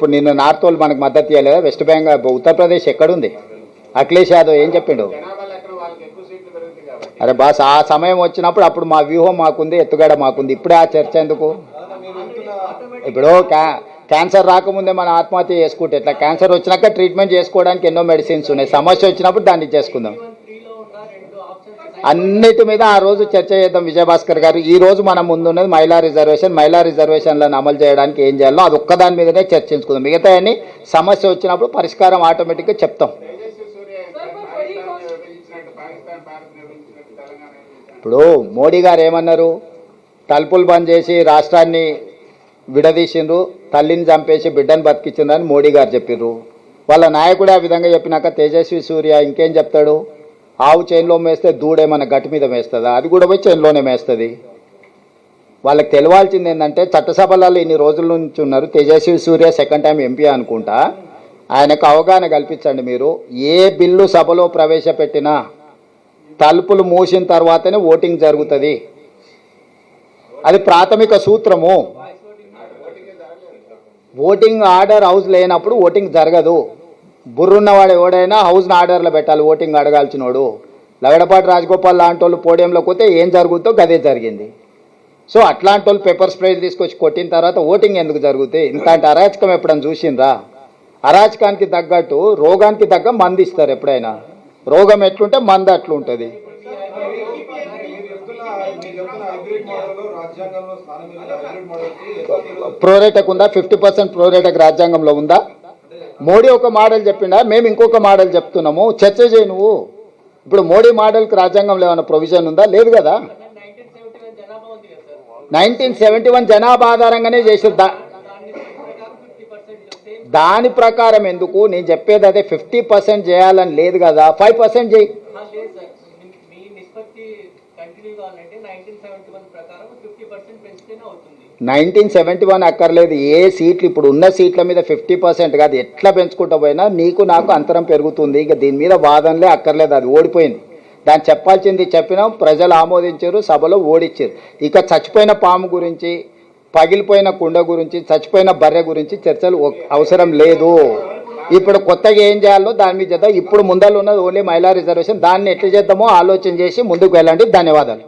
ఇప్పుడు నిన్న నార్త్ వాళ్ళు మనకు మద్దతు ఇవ్వలేదు. వెస్ట్ బెంగాల్ ఉత్తరప్రదేశ్ ఎక్కడుంది? అఖిలేష్ యాదవ్ ఏం చెప్పిండు? అరే బాస్, ఆ సమయం వచ్చినప్పుడు అప్పుడు మా వ్యూహం మాకుంది, ఎత్తుగడ మాకుంది. ఇప్పుడే ఆ చర్చ ఎందుకు? ఇప్పుడు క్యాన్సర్ రాకముందే మనం ఆత్మహత్య చేసుకుంటే ఎట్లా? క్యాన్సర్ వచ్చినాక ట్రీట్మెంట్ చేసుకోవడానికి ఎన్నో మెడిసిన్స్ ఉన్నాయి. సమస్య వచ్చినప్పుడు దాన్ని చేసుకుందాం. అన్నిటి మీద ఆ రోజు చర్చ చేద్దాం. విజయభాస్కర్ గారు, ఈ రోజు మనం ముందున్నది మహిళా రిజర్వేషన్లను అమలు చేయడానికి ఏం చేయాలో అది ఒక్కదాని మీదనే చర్చించుకుందాం. మిగతా అన్ని సమస్య వచ్చినప్పుడు పరిష్కారం ఆటోమేటిక్గా చెప్తాం. ఇప్పుడు మోడీ గారు ఏమన్నారు? తలుపులు బంద్ చేసి రాష్ట్రాన్ని విడదీసిండ్రు, తల్లిని చంపేసి బిడ్డను బతికించిండ్రని మోడీ గారు చెప్పిర్రు. వాళ్ళ నాయకుడే ఆ విధంగా చెప్పినాక తేజస్వి సూర్య ఇంకేం చెప్తాడు? ఆవు చైన్లో మేస్తే దూడేమన్నా గట్టి మీద మేస్తుందా? అది కూడా పోయి చైన్లోనే మేస్తుంది. వాళ్ళకి తెలియాల్సింది ఏంటంటే చట్టసభలలో ఇన్ని రోజుల నుంచి ఉన్నారు. తేజస్వి సూర్య సెకండ్ టైం ఎంపీ అనుకుంటా. ఆయనకు అవగాహన కల్పించండి. మీరు ఏ బిల్లు సభలో ప్రవేశపెట్టినా తలుపులు మూసిన తర్వాతనే ఓటింగ్ జరుగుతుంది. అది ప్రాథమిక సూత్రము. ఓటింగ్ ఆర్డర్ హౌస్ లేనప్పుడు ఓటింగ్ జరగదు. బుర్రున్నవాడు ఎవడైనా హౌస్ని ఆర్డర్లో పెట్టాలి. ఓటింగ్ అడగాల్సినోడు లగడపాటి రాజగోపాల్ లాంటి వాళ్ళు పోడియంలోకి పోతే ఏం జరుగుతుందో గదే జరిగింది. సో అట్లాంటి వాళ్ళు పేపర్ స్ప్రేలు తీసుకొచ్చి కొట్టిన తర్వాత ఓటింగ్ ఎందుకు జరుగుతాయి? ఇంతటి అరాచకం ఎప్పుడైనా చూసిండ్రా? అరాచకానికి తగ్గట్టు రోగానికి తగ్గ మందు ఇస్తారు. ఎప్పుడైనా రోగం ఎట్లుంటే మందు అట్లుంటుంది. ప్రోరేటకు ఉందా? 50% ప్రోరేటకు రాజ్యాంగంలో ఉందా? మోడీ ఒక మోడల్ చెప్పిండా, మేము ఇంకొక మోడల్ చెప్తున్నాము. చర్చ చేయి నువ్వు. ఇప్పుడు మోడీ మోడల్కి రాజ్యాంగంలో ఏమైనా ప్రొవిజన్ ఉందా? లేదు కదా. 1971 జనాభా ఆధారంగానే చేసి దాని ప్రకారం ఎందుకు? నేను చెప్పేది అదే. 50% చేయాలని లేదు కదా, 5% చేయి. 1971 అక్కర్లేదు. ఏ సీట్లు ఇప్పుడు ఉన్న సీట్ల మీద 50% కాదు, ఎట్లా పెంచుకుంటూ పోయినా నీకు నాకు అంతరం పెరుగుతుంది. ఇక దీని మీద వాదనలే అక్కర్లేదు. అది ఓడిపోయింది. దాన్ని చెప్పాల్సింది చెప్పినాం, ప్రజలు ఆమోదించారు, సభలో ఓడిచ్చారు. ఇక చచ్చిపోయిన పాము గురించి, పగిలిపోయిన కుండ గురించి, చచ్చిపోయిన బర్రె గురించి చర్చలు అవసరం లేదు. ఇప్పుడు కొత్తగా ఏం చేయాలో దాని మీద చేద్దాం. ఇప్పుడు ముందర ఉన్నది ఓన్లీ మహిళా రిజర్వేషన్. దాన్ని ఎట్లా చేద్దామో ఆలోచన చేసి ముందుకు వెళ్ళండి. ధన్యవాదాలు.